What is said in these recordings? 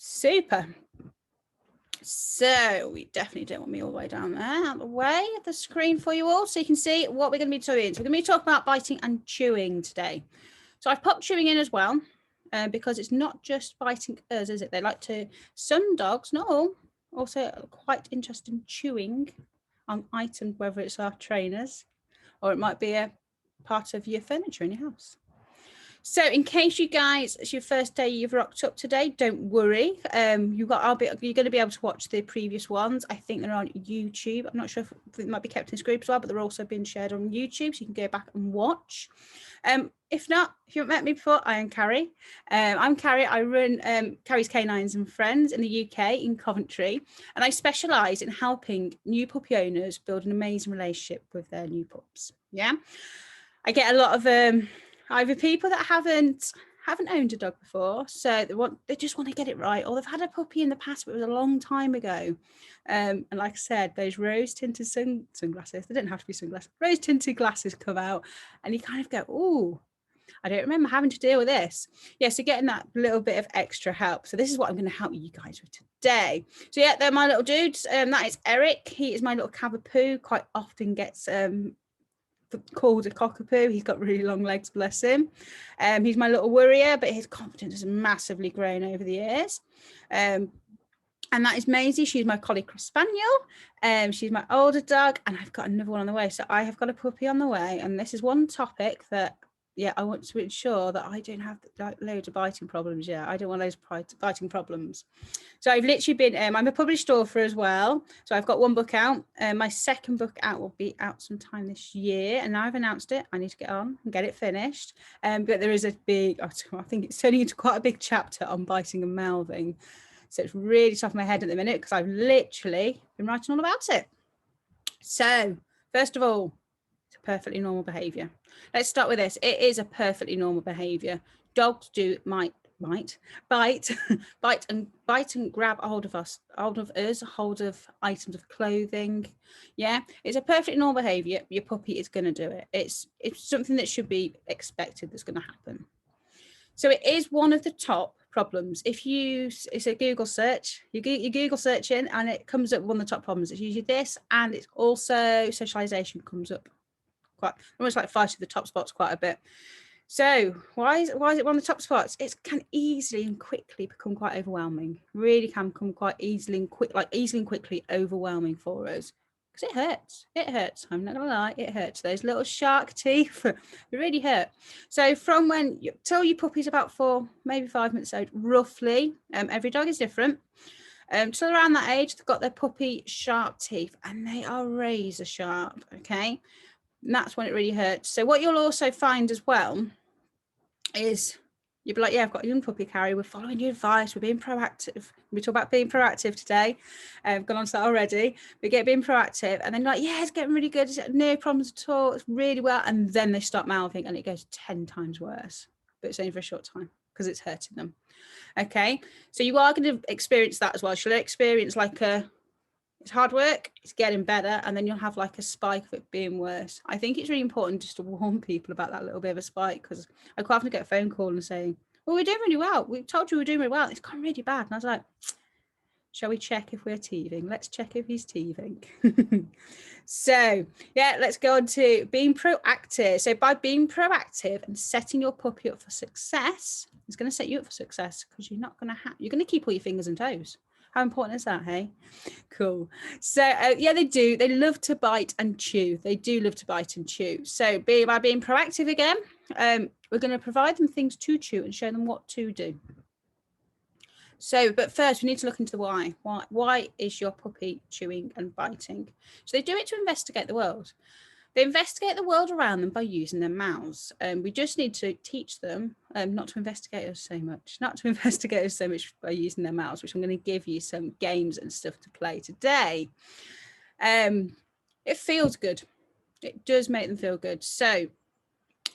Super. So we definitely don't want me all the way down there, out of the way of the screen for you all, so you can see what we're going to be doing. So we're going to be talking about biting and chewing today. So I've popped chewing in as well, because it's not just biting us, is it? They like to, some dogs, not all, also quite interested in chewing on items, whether it's our trainers or it might be a part of your furniture in your house. So in case you guys, it's your first day you've rocked up today, don't worry. You're going to be able to watch the previous ones. I think they're on YouTube. I'm not sure if it might be kept in this group as well, but they're also being shared on YouTube, so you can go back and watch. If not, if you haven't met me before, I am Carrie. I'm Carrie. I run Carrie's Canines and Friends in the UK in Coventry, and I specialise in helping new puppy owners build an amazing relationship with their new pups. Yeah, I get a lot of either people that haven't owned a dog before, so they just want to get it right, or they've had a puppy in the past, but it was a long time ago. And like I said, those rose-tinted sunglasses, they didn't have to be sunglasses, rose-tinted glasses come out, and you kind of go, oh, I don't remember having to deal with this. Yeah, so getting that little bit of extra help. So this is what I'm going to help you guys with today. So yeah, they're my little dudes. That is Eric. He is my little Cavapoo. Quite often gets called a cockapoo. He's got really long legs, bless him. He's my little worrier, but his confidence has massively grown over the years. And that is Maisie. She's my collie cross spaniel. She's my older dog, and I've got another one on the way. So I have got a puppy on the way, and this is one topic that, yeah, I want to ensure that I don't have like loads of biting problems. Yeah, I don't want those biting problems. So I've literally been, I'm a published author as well. So I've got one book out. My second book out will be out sometime this year. And now I've announced it. I need to get on and get it finished. But there is a big, I think it's turning into quite a big chapter on biting and mouthing. So it's really tough in my head at the minute because I've literally been writing all about it. So first of all, it's a perfectly normal behaviour. Let's start with this. It is a perfectly normal behaviour. Dogs might bite and grab a hold of us, hold of items of clothing. Yeah, it's a perfectly normal behaviour. Your puppy is going to do it. It's something that should be expected that's going to happen. So it is one of the top problems. It's a Google search, you Google searching, and it comes up with one of the top problems. It's usually this, and it's also socialization comes up quite almost like fighting the top spots quite a bit. So why is it one of the top spots? It can easily and quickly become quite overwhelming. Really can become quite easily and quickly overwhelming for us. Because it hurts. It hurts. I'm not gonna lie, it hurts. Those little shark teeth, they really hurt. So from when you tell your puppy's about 4, maybe 5 months old, roughly. Every dog is different. Till around that age, they've got their puppy sharp teeth, and they are razor sharp. Okay, and that's when it really hurts. So what you'll also find as well is you'll be like, yeah, I've got a young puppy, Carrie. We're following your advice. We're being proactive. We talk about being proactive today. I've gone on to that already. We get being proactive, and then like, yeah, it's getting really good. It's no problems at all. It's really well. And then they start mouthing, and it goes 10 times worse. But it's only for a short time because it's hurting them. Okay, so you are going to experience that as well. She'll experience like it's hard work, it's getting better, and then you'll have like a spike of it being worse. I think it's really important just to warn people about that little bit of a spike, because I quite often get a phone call and saying, well, we're doing really well. We told you we're doing really well. It's gone really bad. And I was like, shall we check if we're teething? Let's check if he's teething. So yeah, let's go on to being proactive. So by being proactive and setting your puppy up for success, it's going to set you up for success, because you're going to keep all your fingers and toes. How important is that, hey? Cool. So yeah, they do. They love to bite and chew. They do love to bite and chew. So by being proactive again, we're going to provide them things to chew and show them what to do. So, but first we need to look into the why. Why is your puppy chewing and biting? So they do it to investigate the world. They investigate the world around them by using their mouths. We just need to teach them not to investigate us so much by using their mouths, which I'm going to give you some games and stuff to play today. It feels good. It does make them feel good. So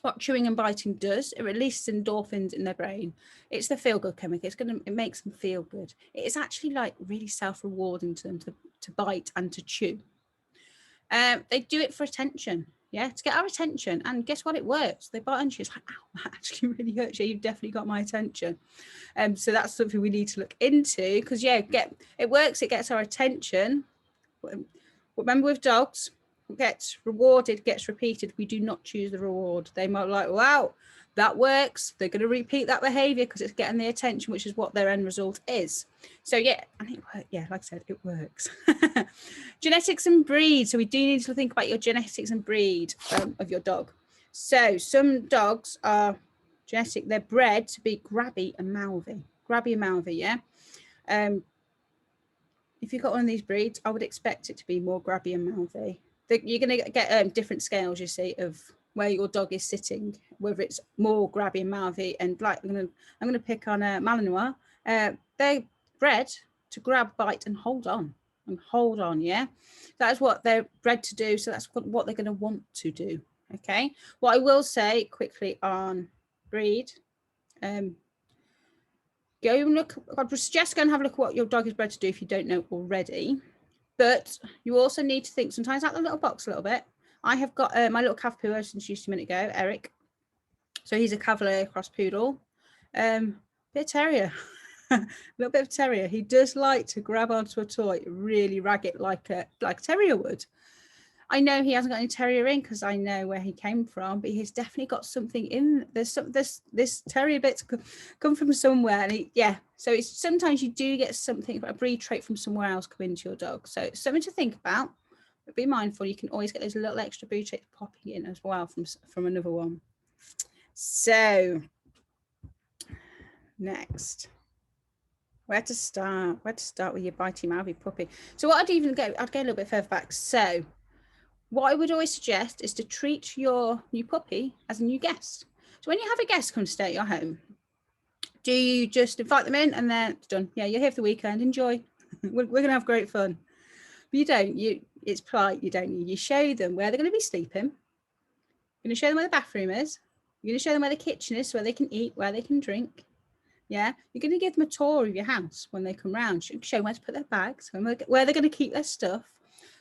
what chewing and biting does, it releases endorphins in their brain. It's the feel-good chemical. It makes them feel good. It is actually like really self-rewarding to them to bite and to chew. They do it for attention. Yeah, to get our attention. And guess what? It works. They bite and she's like, ow, that actually really hurts you. You've definitely got my attention. So that's something we need to look into, because yeah, it works. It gets our attention. Remember, with dogs, gets rewarded, gets repeated. We do not choose the reward. They might be like, wow, that works. They're going to repeat that behavior because it's getting the attention, which is what their end result is. So yeah, and it works. Yeah, like I said, it works. Genetics and breed. So we do need to think about your genetics and breed of your dog. So some dogs are genetic. They're bred to be grabby and mouthy. Grabby and mouthy, yeah. If you've got one of these breeds, I would expect it to be more grabby and mouthy. You're going to get different scales, you see, of where your dog is sitting, whether it's more grabby and mouthy. And like I'm going to pick on Malinois. They're bred to grab, bite, and hold on. Yeah, that's what they're bred to do. So that's what they're going to want to do. Okay. What I will say quickly on breed. Go and look. I would suggest go and have a look at what your dog is bred to do if you don't know already. But you also need to think sometimes out the little box a little bit. I have got my little Cavapoo I was introduced a minute ago, Eric. So he's a Cavalier cross poodle, bit of terrier, a little bit of terrier. He does like to grab onto a toy, really rag it like a terrier would. I know he hasn't got any terrier in because I know where he came from, but he's definitely got something in. There's this terrier bit come from somewhere, and so it's sometimes you do get something, a breed trait from somewhere else come into your dog. So it's something to think about. But be mindful, you can always get those little extra breed traits popping in as well from another one. So next, where to start with your bitey mouthy puppy. So what I'd go a little bit further back. So what I would always suggest is to treat your new puppy as a new guest. So when you have a guest come stay at your home, do you just invite them in and then it's done? Yeah, you're here for the weekend, enjoy. We're going to have great fun. But you don't. It's polite. You show them where they're going to be sleeping. You're going to show them where the bathroom is. You're going to show them where the kitchen is, so where they can eat, where they can drink. Yeah, you're going to give them a tour of your house when they come round. Show them where to put their bags, where they're going to keep their stuff.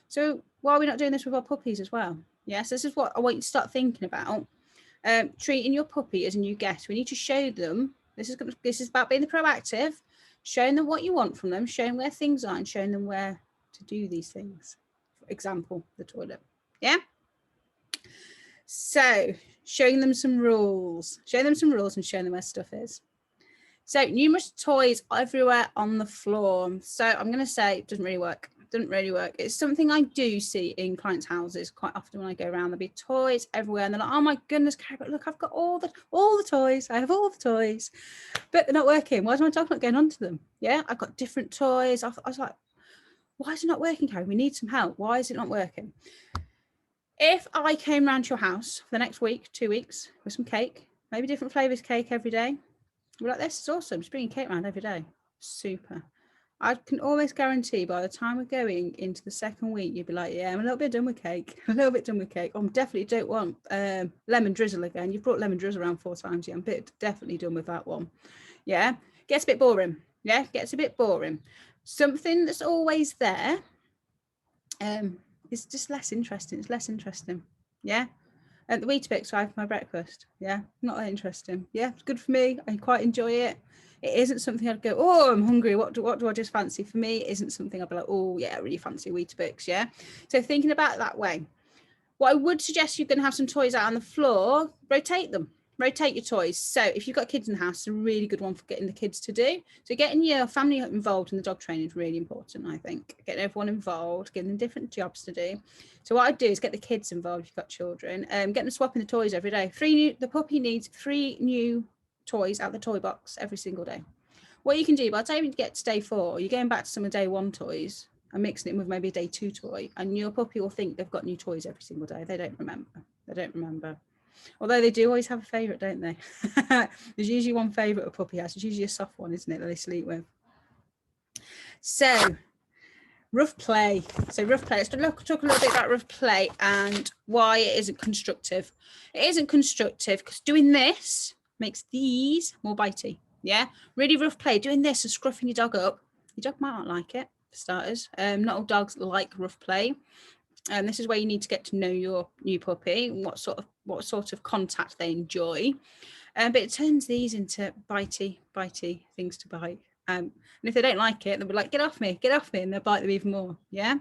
So why are we not doing this with our puppies as well? Yes, this is what I want you to start thinking about. Treating your puppy as a new guest. We need to show them, this is about being proactive, showing them what you want from them, showing where things are and showing them where to do these things. For example, the toilet. Yeah? So showing them some rules. Showing them some rules and showing them where stuff is. So numerous toys everywhere on the floor. So I'm going to say it doesn't really work. It's something I do see in clients' houses quite often when I go around. There'll be toys everywhere and they're like, oh my goodness, Carrie, but look, I've got all the toys. I have all the toys, but they're not working. Why is my dog not going onto them? Yeah, I've got different toys. I was like, why is it not working, Carrie? We need some help. Why is it not working? If I came round to your house for the next week, 2 weeks with some cake, maybe different flavours cake every day, we're like, this is awesome. Just bringing cake around every day. Super. I can almost guarantee by the time we're going into the second week, you'd be like, yeah, I'm a little bit done with cake. I definitely don't want lemon drizzle again. You've brought lemon drizzle around 4 times. Yeah, I'm definitely done with that one. Yeah, gets a bit boring. Yeah, gets a bit boring. Something that's always there is just less interesting. It's less interesting. Yeah. The Weetabix I have for my breakfast. Yeah, not that interesting. Yeah, it's good for me. I quite enjoy it. It isn't something I'd go, oh, I'm hungry. What do I just fancy? For me, it isn't something I'd be like, oh, yeah, I really fancy Weetabix. Yeah. So thinking about it that way, what I would suggest, you're going to have some toys out on the floor, rotate them. Rotate your toys. So if you've got kids in the house, it's a really good one for getting the kids to do. So getting your family involved in the dog training is really important, I think. Getting everyone involved, getting them different jobs to do. So what I'd do is get the kids involved if you've got children, get them swapping the toys every day. The puppy needs 3 new toys out the toy box every single day. What you can do, by the time you get to day 4, you're going back to some of day 1 toys and mixing it with maybe a day 2 toy, and your puppy will think they've got new toys every single day. They don't remember. Although they do always have a favourite, don't they? There's usually one favourite a puppy has. It's usually a soft one, isn't it, that they sleep with. So, rough play. Let's talk a little bit about rough play and why it isn't constructive. It isn't constructive because doing this makes these more bitey. Yeah, really rough play. Doing this and scruffing your dog up. Your dog might not like it, for starters. Not all dogs like rough play. And this is where you need to get to know your new puppy and what sort of contact they enjoy. But it turns these into bitey things to bite. And if they don't like it, they'll be like, get off me, and they'll bite them even more. Yeah.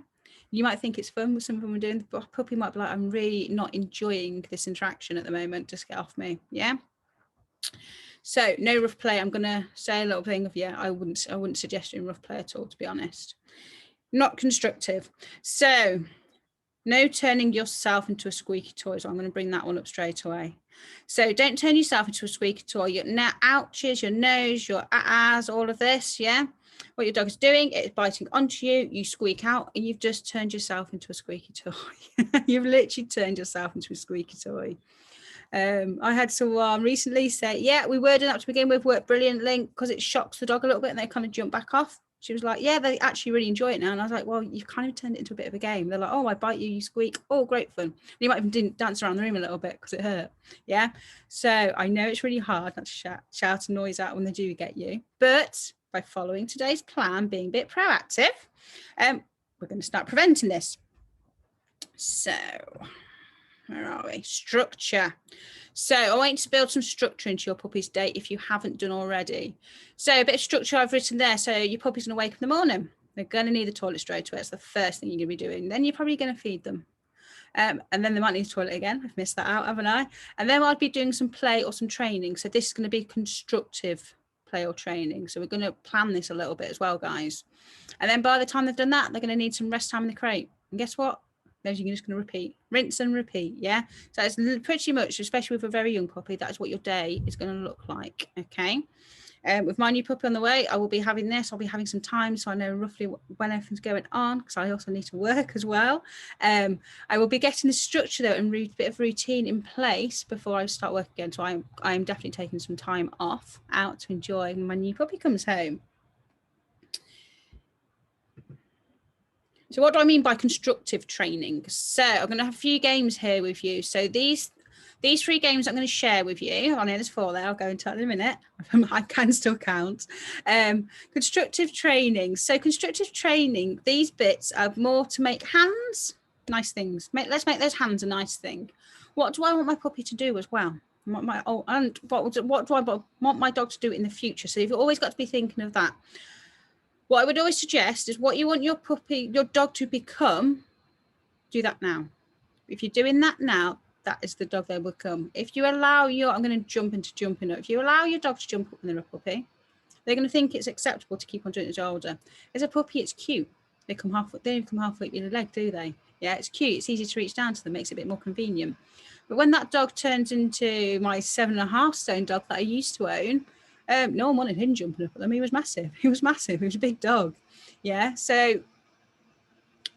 You might think it's fun with some of them are doing, the puppy might be like, I'm really not enjoying this interaction at the moment. Just get off me. Yeah. So no rough play. I'm going to say a little thing of, yeah, I wouldn't suggest doing rough play at all, to be honest. Not constructive. So no turning yourself into a squeaky toy. So I'm going to bring that one up straight away. So don't turn yourself into a squeaky toy. Your ouches, your nose, your ahs, all of this, yeah? What your dog is doing, it's biting onto you, you squeak out, and you've just turned yourself into a squeaky toy. You've literally turned yourself into a squeaky toy. I had someone recently say, yeah, we worded up to begin with, worked brilliantly because it shocks the dog a little bit and they kind of jump back off. She was like, yeah, they actually really enjoy it now. And I was like, well, you've kind of turned it into a bit of a game. They're like, oh, I bite you, you squeak. Oh, great fun. And you might even dance around the room a little bit because it hurt. Yeah. So I know it's really hard not to shout a noise out when they do get you. But by following today's plan, being a bit proactive, we're going to start preventing this. So where are we? Structure. So I want you to build some structure into your puppy's day if you haven't done already. So a bit of structure I've written there. So your puppy's going to wake up in the morning. They're going to need the toilet straight away. It's the first thing you're going to be doing. Then you're probably going to feed them. And then they might need the toilet again. I've missed that out, haven't I? And then I'd be doing some play or some training. So this is going to be constructive play or training. So we're going to plan this a little bit as well, guys. And then by the time they've done that, they're going to need some rest time in the crate. And guess what? Those you're just going to repeat, rinse and repeat. Yeah. So it's pretty much, especially with a very young puppy, that is what your day is going to look like. Okay. With my new puppy on the way, I will be having this. I'll be having some time so I know roughly when everything's going on because I also need to work as well. I will be getting the structure though and a bit of routine in place before I start work again. So I'm definitely taking some time off out to enjoy when my new puppy comes home. So what do I mean by constructive training? So I'm going to have a few games here with you. So these 3 games I'm going to share with you. I know there's 4 there. I'll go into that in a minute. I can still count. Constructive training. So constructive training, these bits are more to make hands nice things. Let's make those hands a nice thing. What do I want my puppy to do as well? What do I want my dog to do in the future? So you've always got to be thinking of that. What I would always suggest is what you want your dog to become, do that now. If you're doing that now, that is the dog they will become. If you allow I'm going to jump into jumping up. If you allow your dog to jump up when they're a puppy, they're going to think it's acceptable to keep on doing it as they're older. As a puppy, it's cute. They don't even come halfway up your leg, do they? Yeah, it's cute. It's easy to reach down to them, makes it a bit more convenient. But when that dog turns into my 7.5 stone dog that I used to own, no one wanted him jumping up at them. He was massive. He was a big dog. Yeah. So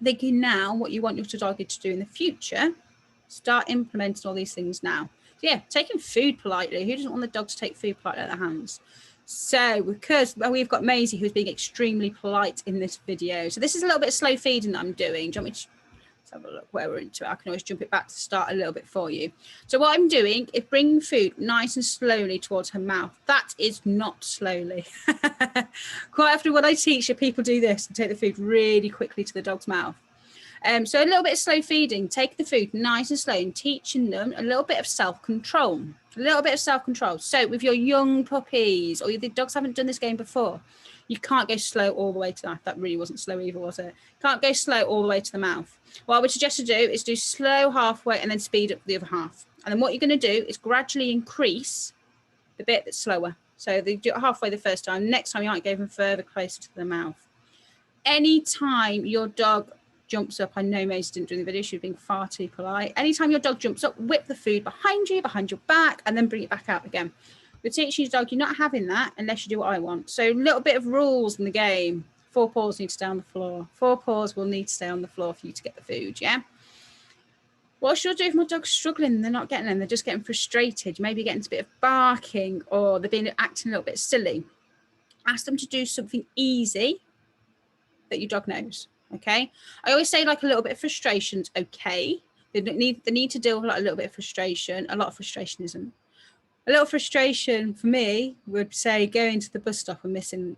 thinking now what you want your dog to do in the future, start implementing all these things now. So yeah, taking food politely. Who doesn't want the dog to take food politely at their hands? So because we've got Maisie who's being extremely polite in this video. So this is a little bit of slow feeding that I'm doing. Do you want me to have a look where we're into it? I can always jump it back to start a little bit for you. So what I'm doing is bringing food nice and slowly towards her mouth. That is not slowly. Quite often when I teach, people do this and take the food really quickly to the dog's mouth. So a little bit of slow feeding, take the food nice and slow and teaching them a little bit of self-control. So with your young puppies, or the dogs haven't done this game before, you can't go slow all the way to that. That really wasn't slow either, was it? Can't go slow all the way to the mouth. What I would suggest to do is do slow halfway and then speed up the other half. And then what you're going to do is gradually increase the bit that's slower. So they do it halfway the first time. Next time you might go even further closer to the mouth. Anytime your dog jumps up, I know Maisie didn't do the video, she was being far too polite. Anytime your dog jumps up, whip the food behind your back, and then bring it back out again. With teaching your dog, you're not having that unless you do what I want. So a little bit of rules in the game. 4 paws need to stay on the floor. 4 paws will need to stay on the floor for you to get the food, yeah? What should I do if my dog's struggling and they're not getting them? They're just getting frustrated. Maybe getting a bit of barking or they're acting a little bit silly. Ask them to do something easy that your dog knows, okay? I always say like a little bit of frustration's okay. They need to deal with like a little bit of frustration. A lot of frustration isn't. A little frustration for me would say going to the bus stop and missing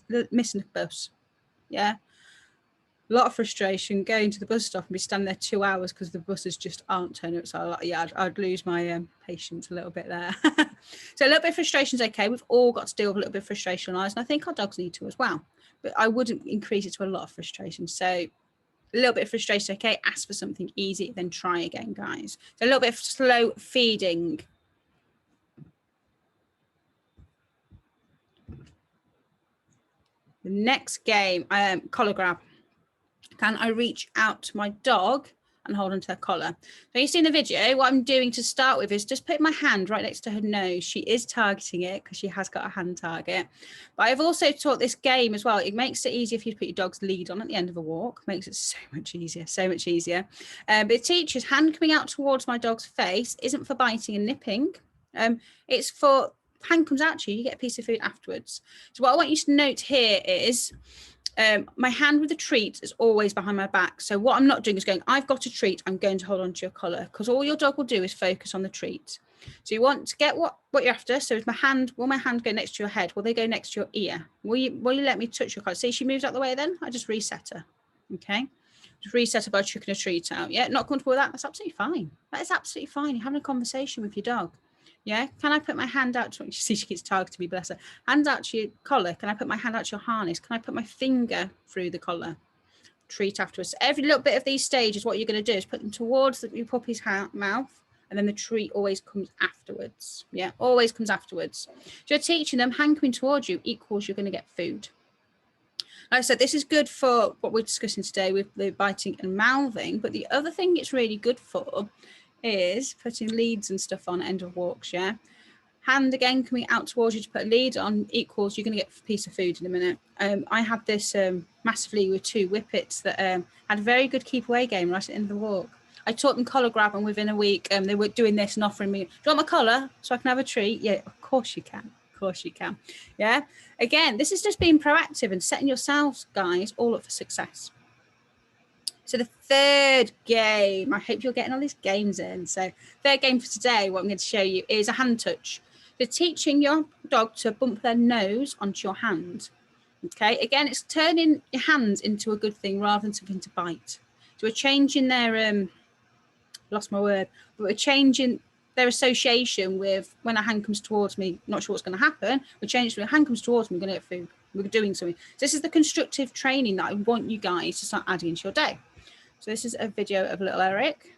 the bus. Yeah. a lot of frustration going to the bus stop and be standing there 2 hours because the buses just aren't turning up. So yeah, I'd lose my patience a little bit there. So a little bit of frustration is okay. We've all got to deal with a little bit of frustration in our lives, and I think our dogs need to as well. But I wouldn't increase it to a lot of frustration. So a little bit of frustration, okay, ask for something easy, then try again, guys. So a little bit of slow feeding. The next game, collar grab. Can I reach out to my dog and hold onto her collar? So you see in the video, what I'm doing to start with is just put my hand right next to her nose. She is targeting it because she has got a hand target. But I've also taught this game as well. It makes it easier for you to put your dog's lead on at the end of a walk. Makes it so much easier, so much easier. But it teaches hand coming out towards my dog's face isn't for biting and nipping. It's for hand comes out to you, you get a piece of food afterwards. So what I want you to note here is my hand with the treat is always behind my back. So what I'm not doing is going, I've got a treat, I'm going to hold on to your collar, because all your dog will do is focus on the treat. So you want to get what you're after. So is my hand, will my hand go next to your head? Will they go next to your ear? Will you let me touch your collar? See, she moves out the way then, I just reset her. Okay. Just reset her by chucking a treat out. Yeah, not comfortable with that? That's absolutely fine. That is absolutely fine. You're having a conversation with your dog. Yeah, can I put my hand out to, you see she keeps targeting me, bless her. Hand out to your collar. Can I put my hand out to your harness? Can I put my finger through the collar? Treat afterwards. Every little bit of these stages, what you're going to do is put them towards your puppy's mouth, and then the treat always comes afterwards. Yeah, always comes afterwards. So you're teaching them hand coming towards you equals you're going to get food. Like I said, this is good for what we're discussing today with the biting and mouthing, but the other thing it's really good for is putting leads and stuff on end of walks. Yeah, hand again coming out towards you to put a lead on equals you're going to get a piece of food in a minute. I had this massively with 2 whippets that had a very good keep away game right at the end of the walk. I taught them collar grab, and within a week they were doing this and offering me, do you want my collar so I can have a treat? Yeah, of course you can. Of course you can. Yeah, again, this is just being proactive and setting yourselves, guys, all up for success. So the third game, I hope you're getting all these games in. So third game for today, what I'm going to show you is a hand touch. So teaching your dog to bump their nose onto your hand. Okay, again, it's turning your hands into a good thing rather than something to bite. So we're changing their, lost my word, but we're changing their association with when a hand comes towards me, not sure what's going to happen. We're changing when a hand comes towards me, we're going to get food. We're doing something. So this is the constructive training that I want you guys to start adding into your day. So this is a video of little Eric.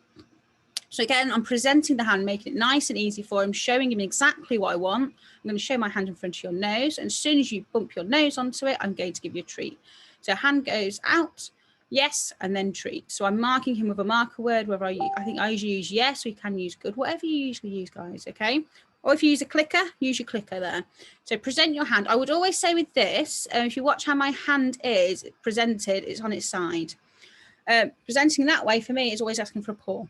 So again, I'm presenting the hand, making it nice and easy for him, showing him exactly what I want. I'm going to show my hand in front of your nose. And as soon as you bump your nose onto it, I'm going to give you a treat. So hand goes out, yes, and then treat. So I'm marking him with a marker word, whether I think I usually use yes, we can use good, whatever you usually use, guys, okay? Or if you use a clicker, use your clicker there. So present your hand. I would always say with this, if you watch how my hand is presented, it's on its side. Presenting that way for me is always asking for a paw.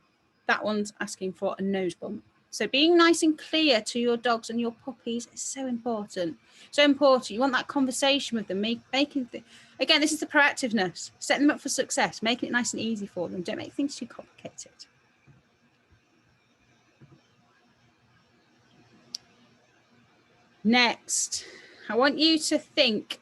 That one's asking for a nose bump. So being nice and clear to your dogs and your puppies is so important. So important. You want that conversation with them, making again, this is the proactiveness, setting them up for success, making it nice and easy for them. Don't make things too complicated. Next, I want you to think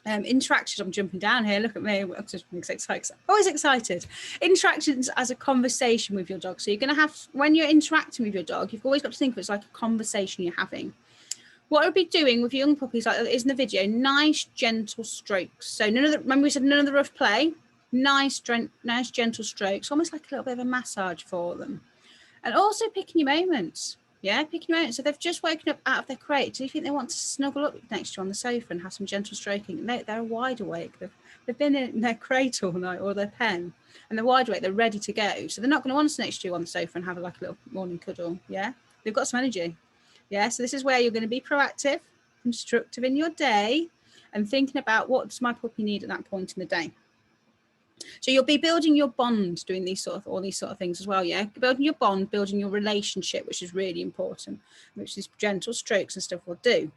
interactions. I'm jumping down here. Look at me. I'm just excited. Always excited. Interactions as a conversation with your dog. So you're going to have, when you're interacting with your dog, you've always got to think of it as like a conversation you're having. What I'll be doing with young puppies, like is in the video, nice gentle strokes. So none of the, remember we said none of the rough play. Nice gentle strokes, almost like a little bit of a massage for them. And also picking your moments. Yeah, picking your moments. So they've just woken up out of their crate. Do you think they want to snuggle up next to you on the sofa and have some gentle stroking? No, they're wide awake. They've been in their crate all night or their pen, and they're wide awake. They're ready to go. So they're not going to want to sit next to you on the sofa and have like a little morning cuddle. Yeah, they've got some energy. Yeah, so this is where you're going to be proactive, constructive in your day, and thinking about what does my puppy need at that point in the day. So you'll be building your bond, doing all these sort of things as well. Yeah, building your bond, building your relationship, which is really important, which these gentle strokes and stuff will do.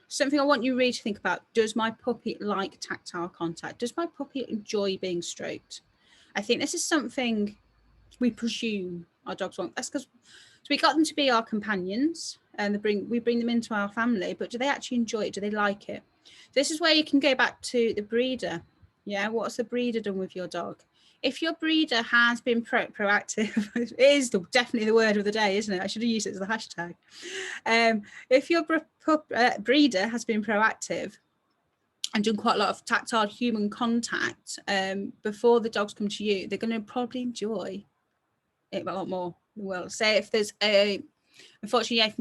Something I want you really to think about: does my puppy like tactile contact? Does my puppy enjoy being stroked? I think this is something we presume our dogs want. That's because So we got them to be our companions, and we bring them into our family, but do they actually enjoy it? Do they like it? This is where you can go back to the breeder. Yeah, what's the breeder done with your dog? If your breeder has been proactive, it is definitely the word of the day, isn't it? I should have used it as the hashtag. If your breeder has been proactive and done quite a lot of tactile human contact before the dogs come to you, they're going to probably enjoy it a lot more. Well, say if there's unfortunately, yeah, if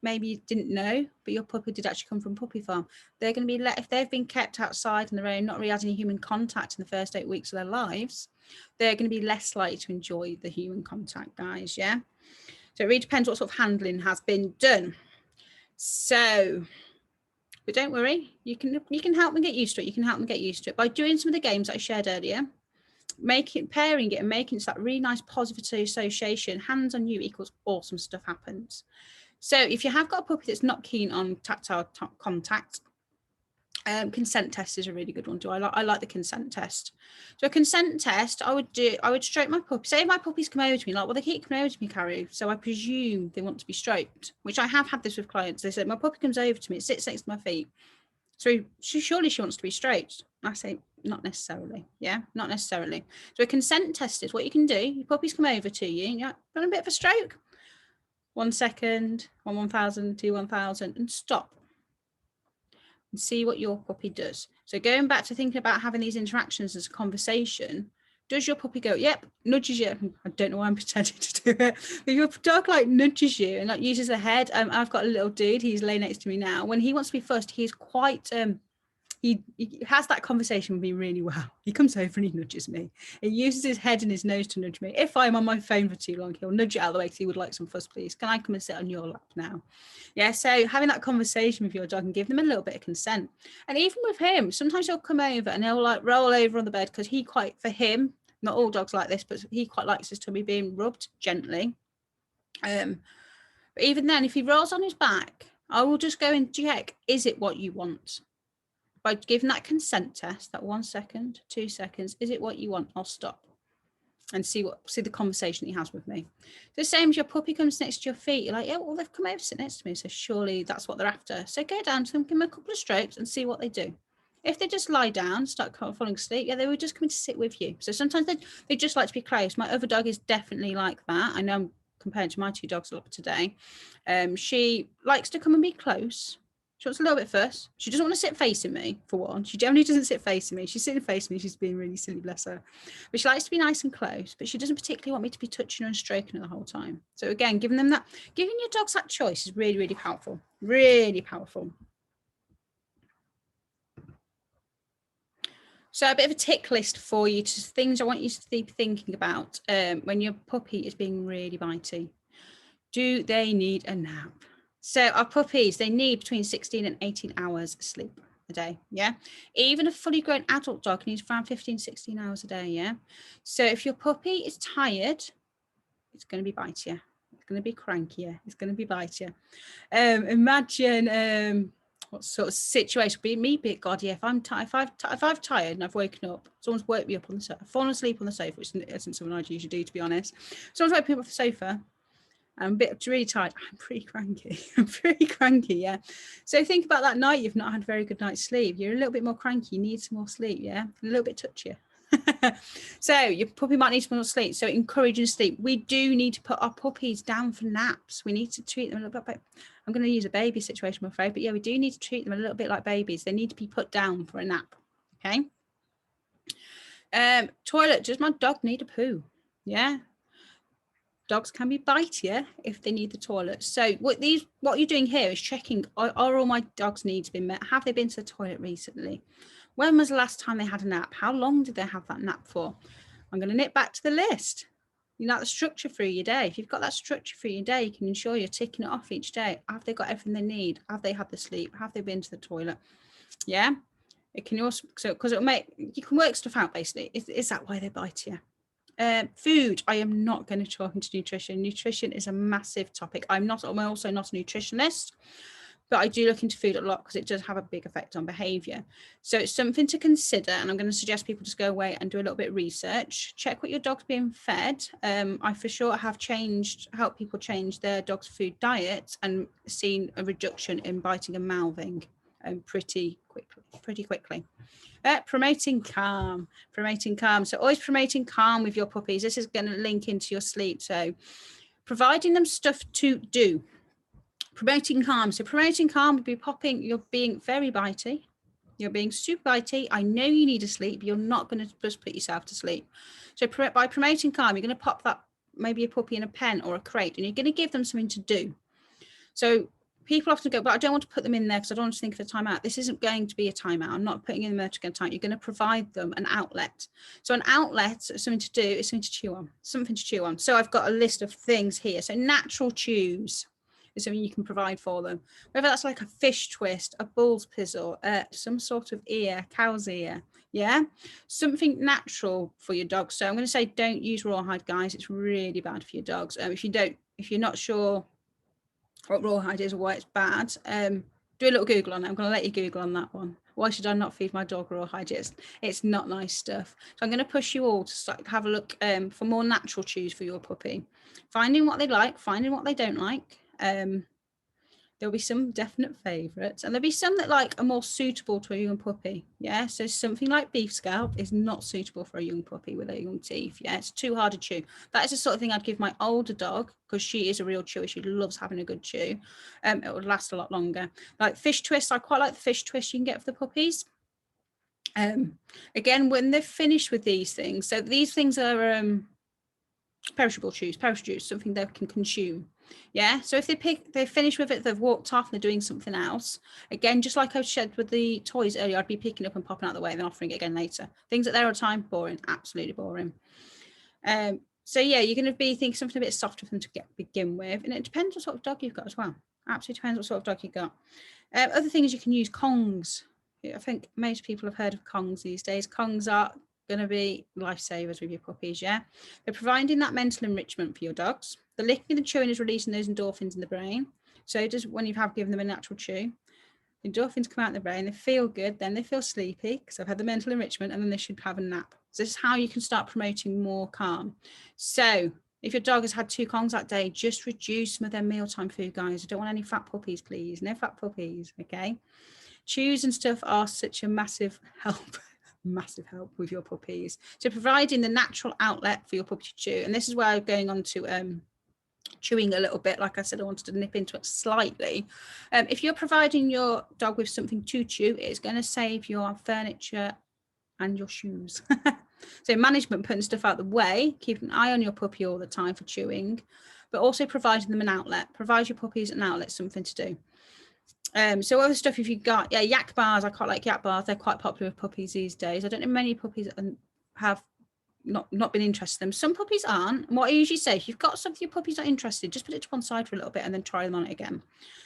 maybe you didn't know, but your puppy did actually come from a puppy farm, they're going to be if they've been kept outside on their own, not really had any human contact in the first 8 weeks of their lives, they're going to be less likely to enjoy the human contact, guys. Yeah, so it really depends what sort of handling has been done. So, but don't worry, you can help them get used to it. You can help them get used to it by doing some of the games that I shared earlier. Pairing it and making it that really nice positive association. Hands on you equals awesome stuff happens. So if you have got a puppy that's not keen on tactile contact, consent test is a really good one too. I like the consent test. So a consent test, I would stroke my puppy. Say if my puppies come over to me, like, well, they keep coming over to me, Carrie, so I presume they want to be stroked, which I have had this with clients. They said, my puppy comes over to me, it sits next to my feet, so surely she wants to be stroked. I say, not necessarily. Yeah, not necessarily. So a consent test is what you can do. Your puppies come over to you and you're got a bit of a stroke. 1 second, 1,000, 2, 1,000, and stop. And see what your puppy does. So going back to thinking about having these interactions as a conversation, does your puppy go, yep, nudges you? I don't know why I'm pretending to do it. But your dog like nudges you and like uses the head. I've got a little dude, he's laying next to me now. When he wants to be fussed, he's quite he has that conversation with me really well. He comes over and he nudges me. He uses his head and his nose to nudge me. If I'm on my phone for too long, he'll nudge it out of the way because he would like some fuss, please. Can I come and sit on your lap now? Yeah, so having that conversation with your dog and give them a little bit of consent. And even with him, sometimes he'll come over and he'll like roll over on the bed because for him, not all dogs like this, but he quite likes his tummy being rubbed gently. But even then, if he rolls on his back, I will just go and check, is it what you want? By giving that consent test, that 1 second, 2 seconds, is it what you want? I'll stop and see the conversation he has with me. The same as your puppy comes next to your feet, you're like, yeah, well, they've come over to sit next to me, so surely that's what they're after. So go down to them, give them a couple of strokes and see what they do. If they just lie down, start falling asleep, yeah, they were just coming to sit with you. So sometimes they just like to be close. My other dog is definitely like that. I know I'm compared to my 2 dogs a lot today. She likes to come and be close. She wants a little bit first. She doesn't want to sit facing me, for one. She generally doesn't sit facing me. She's sitting facing me. She's being really silly, bless her. But she likes to be nice and close, but she doesn't particularly want me to be touching her and stroking her the whole time. So again, giving your dogs that choice is really, really powerful. Really powerful. So a bit of a tick list for you, to things I want you to be thinking about when your puppy is being really bitey. Do they need a nap? So our puppies, they need between 16 and 18 hours sleep a day, yeah? Even a fully grown adult dog needs around 15, 16 hours a day, yeah? So if your puppy is tired, it's going to be bite you. It's going to be crankier. It's going to be bite you. Imagine what sort of situation would be me, bit God, yeah, if I'm tired and I've woken up, someone's woke me up on the sofa, I've fallen asleep on the sofa, which isn't something I'd usually do, to be honest. Someone's woke me up off the sofa, I'm a bit really tired. I'm pretty cranky. Yeah. So think about that night you've not had a very good night's sleep. You're a little bit more cranky. You need some more sleep. Yeah. A little bit touchier. So your puppy might need some more sleep. So encouraging sleep. We do need to put our puppies down for naps. We need to treat them a little bit. I'm going to use a baby situation, I'm afraid. But yeah, we do need to treat them a little bit like babies. They need to be put down for a nap. Okay. Toilet. Does my dog need a poo? Yeah. Dogs can be bitey if they need the toilet. So what you're doing here is checking, are all my dogs' needs been met? Have they been to the toilet recently? When was the last time they had a nap? How long did they have that nap for? I'm going to nip back to the list. You know, the structure through your day. If you've got that structure through your day, you can ensure you're ticking it off each day. Have they got everything they need? Have they had the sleep? Have they been to the toilet? Yeah. It can also, because you can work stuff out basically. Is that why they bite you? Food. I am not going to talk into nutrition. Nutrition is a massive topic. I'm also not a nutritionist, but I do look into food a lot because it does have a big effect on behaviour. So it's something to consider, and I'm going to suggest people just go away and do a little bit of research, check what your dog's being fed. I for sure have helped people change their dog's food diet and seen a reduction in biting and mouthing pretty quickly. Promoting calm. So always promoting calm with your puppies. This is going to link into your sleep. So providing them stuff to do. Promoting calm. So promoting calm would be you're being very bitey. You're being super bitey. I know you need to sleep. You're not going to just put yourself to sleep. So by promoting calm, you're going to pop that maybe a puppy in a pen or a crate, and you're going to give them something to do. So people often go, but I don't want to put them in there because I don't want to think of a timeout. This isn't going to be a timeout. I'm not putting in there to get time. You're going to provide them an outlet. So an outlet, something to do, is something to chew on. So I've got a list of things here. So natural chews is something you can provide for them. Whether that's like a fish twist, a bull's pizzle, some sort of ear, cow's ear. Yeah, something natural for your dog. So I'm going to say don't use rawhide, guys. It's really bad for your dogs. If you're not sure what rawhide is or why it's bad, do a little Google on it. I'm going to let you Google on that one. Why should I not feed my dog rawhide? It's not nice stuff. So I'm going to push you all to start, have a look for more natural chews for your puppy. Finding what they like, finding what they don't like. There'll be some definite favourites, and there'll be some that are more suitable to a young puppy. Yeah, so something like beef scalp is not suitable for a young puppy with their young teeth. Yeah, it's too hard to chew. That is the sort of thing I'd give my older dog, because she is a real chewer. She loves having a good chew. It would last a lot longer. Like fish twists, I quite like the fish twists you can get for the puppies. Again, when they're finished with these things, so these things are perishable chews, something they can consume. Yeah, so if they finish with it, they've walked off and they're doing something else. Again, just like I said with the toys earlier, I'd be picking up and popping out of the way and then offering it again later. Things at their own time, boring, absolutely boring. So yeah, you're going to be thinking something a bit softer for them to begin with, and it depends what sort of dog you've got as well. Absolutely depends what sort of dog you've got. Other things you can use, Kongs. I think most people have heard of Kongs these days. Kongs are going to be lifesavers with your puppies. Yeah, they're providing that mental enrichment for your dogs. The licking and the chewing is releasing those endorphins in the brain. So just when you have given them a natural chew, the endorphins come out in the brain, they feel good, then they feel sleepy because I've had the mental enrichment, and then they should have a nap. So this is how you can start promoting more calm. So if your dog has had 2 Kongs that day, just reduce some of their mealtime food, guys. I don't want any fat puppies, please. No fat puppies, okay? Chews and stuff are such a massive help. Massive help with your puppies. So providing the natural outlet for your puppy to chew. And this is where I'm going on to chewing a little bit. Like I said, I wanted to nip into it slightly. If you're providing your dog with something to chew, it's going to save your furniture and your shoes. So management, putting stuff out the way, keeping an eye on your puppy all the time for chewing, but also providing them an outlet. Provide your puppies an outlet, something to do. So other stuff, if you've got yak bars, I quite like yak bars. They're quite popular with puppies these days. I don't know many puppies have not been interested in them. Some puppies aren't. And what I usually say, if you've got something your puppy's not interested, just put it to one side for a little bit and then try them on it again.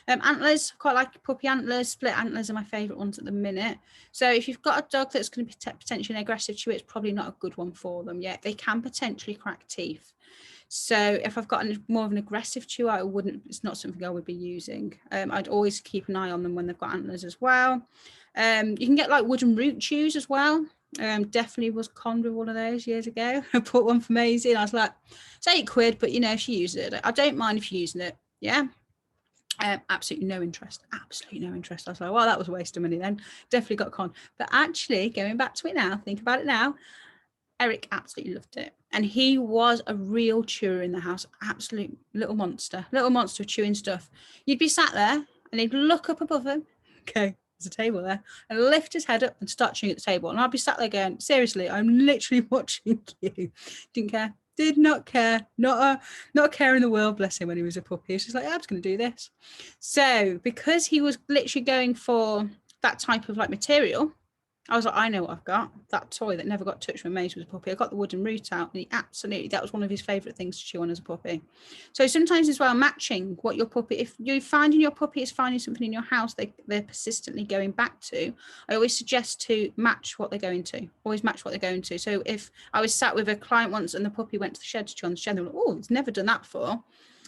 Antlers, quite like puppy antlers. Split antlers are my favourite ones at the minute. So if you've got a dog that's going to be potentially an aggressive chew, it's probably not a good one for them yet. They can potentially crack teeth. So if I've got more of an aggressive chewer, it's not something I would be using. I'd always keep an eye on them when they've got antlers as well. You can get like wooden root chews as well. Definitely was conned with one of those years ago. I bought one for Maisie and I was like, it's £8, but if she uses it, I don't mind if you're using it. Yeah. Absolutely no interest. I was like, well, that was a waste of money then. Definitely got conned. But actually, going back to it now, think about it now, Eric absolutely loved it. And he was a real chewer in the house. Absolute little monster chewing stuff. You'd be sat there and he'd look up above him. Okay, there's a table there. And lift his head up and start chewing at the table. And I'd be sat there going, seriously, I'm literally watching you. Didn't care. Did not care. Not a care in the world, bless him, when he was a puppy. He was just like, I'm just going to do this. So because he was literally going for that type of material, I was like, I know what I've got. That toy that never got touched when Maisie was a puppy. I got the wooden root out, and that was one of his favourite things to chew on as a puppy. So sometimes as well, matching what your puppy, if you're finding your puppy is finding something in your house they're persistently going back to, I always suggest to match what they're going to. Always match what they're going to. So if I was sat with a client once and the puppy went to the shed to chew on the shed, they were like, oh, it's never done that before.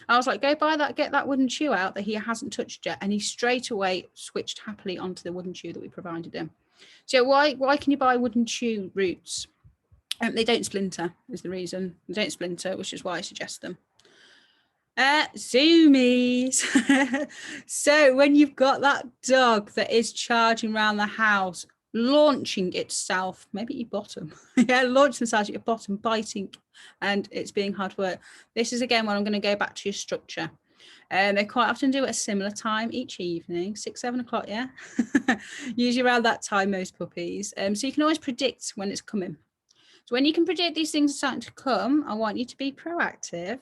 I was like, go buy that, get that wooden shoe out that he hasn't touched yet. And he straight away switched happily onto the wooden shoe that we provided him. So why can you buy wooden shoe roots? They don't splinter is the reason. They don't splinter, which is why I suggest them. Zoomies. So when you've got that dog that is charging around the house, launching itself, maybe at your bottom, launch themselves at your bottom, biting, and it's being hard work. This is again when I'm going to go back to your structure. They quite often do it at a similar time each evening, 6-7 o'clock, yeah. Usually around that time, most puppies. So you can always predict when it's coming. So when you can predict these things are starting to come, I want you to be proactive.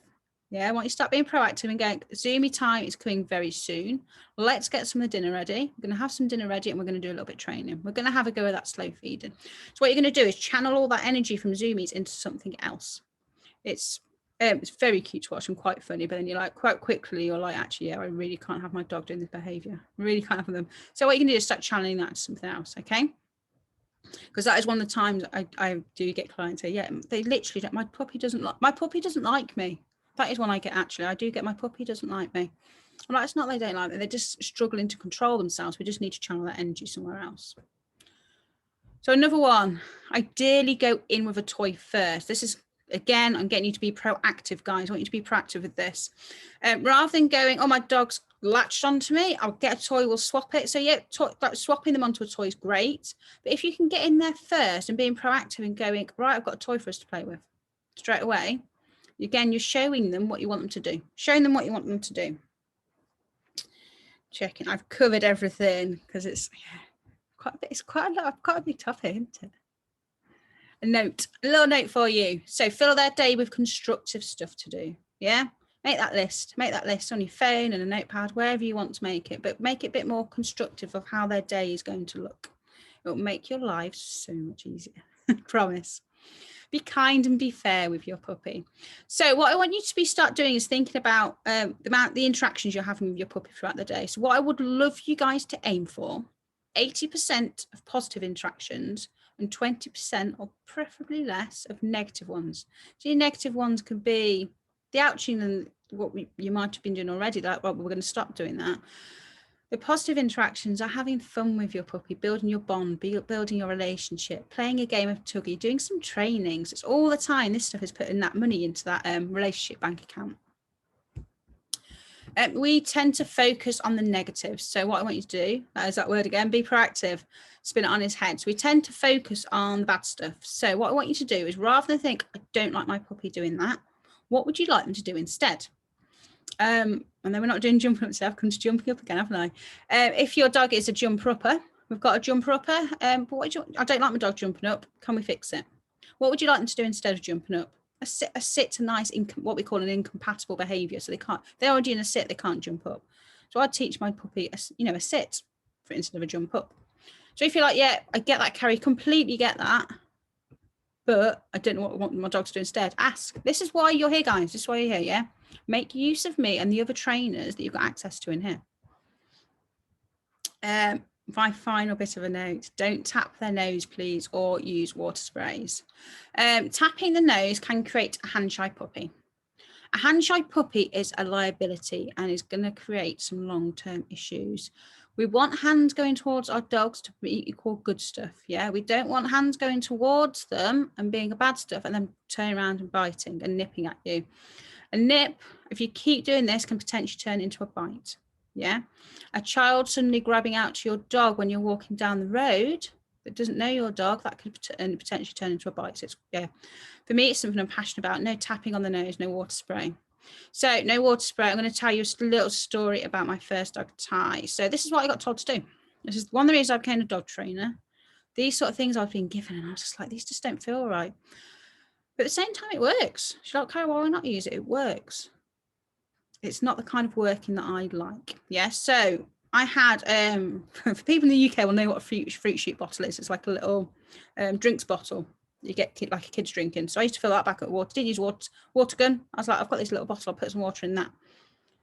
Yeah, I want you to start being proactive and going, Zoomy time is coming very soon. Let's get some of the dinner ready. We're going to have some dinner ready and we're going to do a little bit of training. We're going to have a go at that slow feeding. So what you're going to do is channel all that energy from Zoomies into something else. It's very cute to watch and quite funny, but then you're like, quite quickly, you're like, actually, yeah, I really can't have my dog doing this behavior. I really can't have them. So what you can do is start channeling that to something else, okay? Because that is one of the times I do get clients say, yeah, they literally don't, my puppy doesn't like me. That is one I get, actually. I do get, my puppy doesn't like me. I'm like, it's not they don't like me, they're just struggling to control themselves. We just need to channel that energy somewhere else. So another one, ideally go in with a toy first. This is, again, I'm getting you to be proactive, guys. I want you to be proactive with this. Rather than going, oh, my dog's latched onto me, I'll get a toy, we'll swap it. So yeah, swapping them onto a toy is great. But if you can get in there first and being proactive and going, right, I've got a toy for us to play with straight away. Again, you're showing them what you want them to do. Showing them what you want them to do. Checking. I've covered everything because it's quite a big topic, isn't it? A little note for you. So fill their day with constructive stuff to do. Yeah. Make that list on your phone and a notepad, wherever you want to make it, but make it a bit more constructive of how their day is going to look. It will make your life so much easier. Promise. Be kind and be fair with your puppy. So what I want you to start doing is thinking about the interactions you're having with your puppy throughout the day. So what I would love you guys to aim for, 80% of positive interactions and 20% or preferably less of negative ones. So your negative ones could be the ouching and what you might have been doing already, like, well, we're going to stop doing that. The positive interactions are having fun with your puppy, building your bond, building your relationship, playing a game of tuggy, doing some trainings. It's all the time. This stuff is putting that money into that relationship bank account. We tend to focus on the negatives. So what I want you to do, is that word again, be proactive, spin it on his head. So we tend to focus on the bad stuff. So what I want you to do is, rather than think, I don't like my puppy doing that, what would you like them to do instead? And then we're not doing jumping up stuff, comes jumping up again, haven't I? If your dog is a jumper upper, we've got a jumper upper, but I don't like my dog jumping up. Can we fix it? What would you like them to do instead of jumping up? A sit's a nice, what we call an incompatible behaviour. So they're already in a sit, they can't jump up. So I'd teach my puppy, a sit for instead of a jump up. So if you're like, yeah, I get that, Carrie, completely get that, but I don't know what I want my dog to do instead. Ask. This is why you're here, guys. This is why you're here, yeah? Make use of me and the other trainers that you've got access to in here. My final bit of a note, don't tap their nose, please, or use water sprays. Tapping the nose can create a hand-shy puppy. A hand-shy puppy is a liability and is going to create some long-term issues. We want hands going towards our dogs to be equal good stuff, yeah? We don't want hands going towards them and being a bad stuff and then turning around and biting and nipping at you. A nip, if you keep doing this, can potentially turn into a bite, yeah? A child suddenly grabbing out to your dog when you're walking down the road that doesn't know your dog, that could potentially turn into a bite. So it's, yeah, for me, it's something I'm passionate about. No tapping on the nose, no water spray. So no water spray. I'm going to tell you a little story about my first dog, Ty. So this is what I got told to do. This is one of the reasons I became a dog trainer. These sort of things I've been given, and I was just like, these just don't feel right. But at the same time, it works. She's like, okay, why not use it? It works. It's not the kind of working that I like. Yeah. So I had, for people in the UK will know what a fruit shoot bottle is. It's like a little drinks bottle you get like a kid's drinking. So I used to fill that back at water. Didn't use water gun. I was like, I've got this little bottle. I'll put some water in that.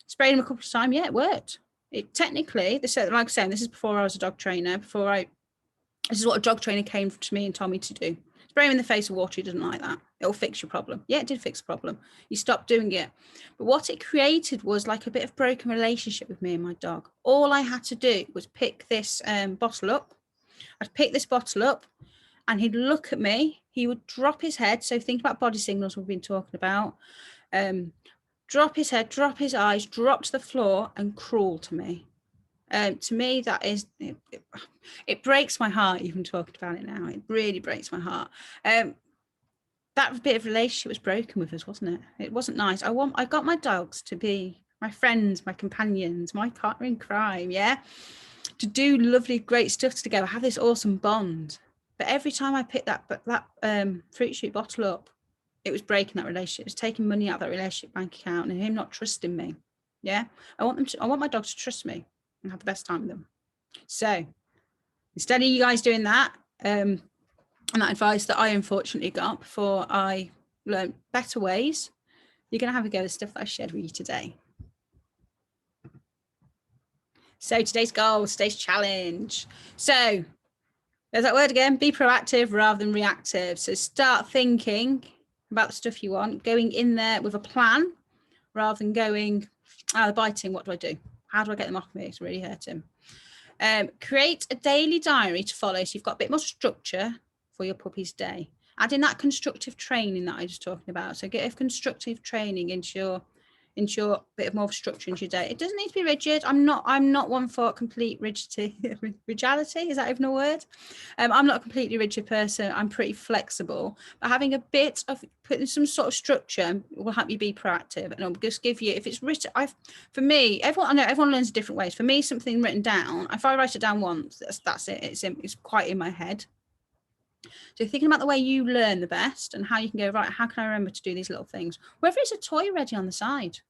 Sprayed them a couple of times. Yeah, it worked. It technically, like I'm saying, this is before I was a dog trainer. This is what a dog trainer came to me and told me to do. Spray him in the face with water. He doesn't like that. It'll fix your problem. Yeah, it did fix the problem. You stopped doing it. But what it created was like a bit of broken relationship with me and my dog. All I had to do was pick this bottle up. I'd pick this bottle up and he'd look at me. He would drop his head. So think about body signals we've been talking about. Drop his head, drop his eyes, drop to the floor and crawl to me. To me, that is, it breaks my heart even talking about it now. It really breaks my heart. That bit of relationship was broken with us, wasn't it? It wasn't nice. I got my dogs to be my friends, my companions, my partner in crime, yeah? To do lovely, great stuff together, have this awesome bond. But every time I picked that fruit shoot bottle up, it was breaking that relationship. It was taking money out of that relationship bank account and him not trusting me. Yeah, I want my dogs to trust me and have the best time with them. So instead of you guys doing that, and that advice that I unfortunately got before I learned better ways, you're going to have a go at the stuff that I shared with you today. So today's goal, today's challenge. So there's that word again, be proactive rather than reactive. So start thinking about the stuff you want, going in there with a plan rather than going, oh, biting, what do I do? How do I get them off me? It's really hurting. Create a daily diary to follow so you've got a bit more structure for your puppy's day. Add in that constructive training that I was talking about. So get a constructive training into your bit of more structure into your day. It doesn't need to be rigid. I'm not one for complete rigidity. Rigidity, is that even a word? I'm not a completely rigid person. I'm pretty flexible, but having a bit of putting some sort of structure will help you be proactive, and it'll just give you, if it's written, for me, I know everyone learns different ways. For me, something written down, if I write it down once, that's it. It's quite in my head. So thinking about the way you learn the best and how you can go, right, how can I remember to do these little things? Whether it's a toy ready on the side.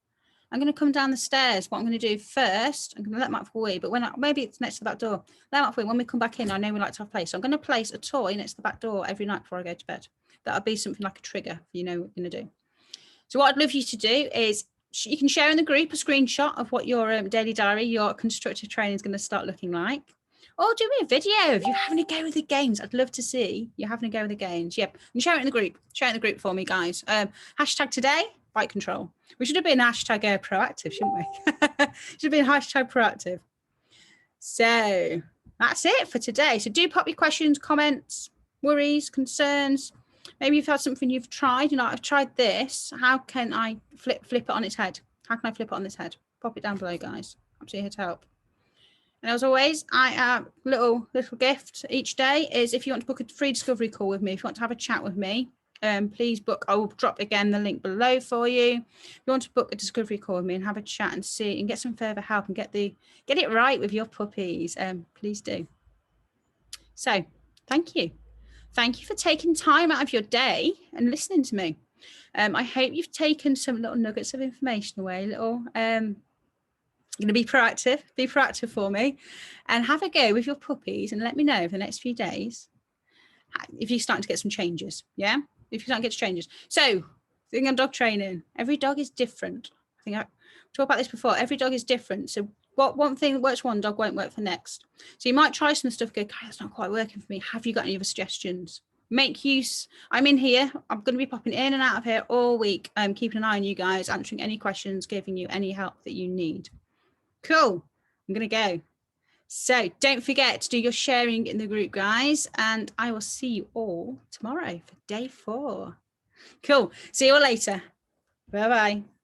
I'm going to come down the stairs. What I'm going to do first, I'm going to let them out for a wee, but maybe it's next to that door. Let them out for a wee. When we come back in, I know we like to have place. So I'm going to place a toy next to the back door every night before I go to bed. That'll be something like a trigger, what you're going to do. So what I'd love you to do is you can share in the group a screenshot of what your daily diary, your constructive training is going to start looking like. Or do me a video of you having a go with the games. I'd love to see you having a go with the games. Yep. And share it in the group. Share it in the group for me, guys. Hashtag today, bite control. We should have been hashtag proactive, shouldn't we? Should have been hashtag proactive. So that's it for today. So do pop your questions, comments, worries, concerns. Maybe you've had something you've tried. You know, I've tried this. How can I flip it on its head? How can I flip it on its head? Pop it down below, guys. Absolutely here to help. And as always, little gift each day is if you want to book a free discovery call with me, if you want to have a chat with me, please book. I will drop again the link below for you. If you want to book a discovery call with me and have a chat and see and get some further help and get it right with your puppies, please do. So thank you for taking time out of your day and listening to me. I hope you've taken some little nuggets of information away, going to be proactive for me and have a go with your puppies and let me know over the next few days if you're starting to get some changes. Yeah, if you're starting to get changes. So thing on dog training, every dog is different. I think I talked about this before. Every dog is different. So what one thing that works for one dog won't work for the next. So you might try some stuff, go, God, that's not quite working for me. Have you got any other suggestions? Make use. I'm in here. I'm going to be popping in and out of here all week. I'm keeping an eye on you guys, answering any questions, giving you any help that you need. Cool. I'm going to go. So don't forget to do your sharing in the group, guys. And I will see you all tomorrow for day 4. Cool. See you all later. Bye-bye.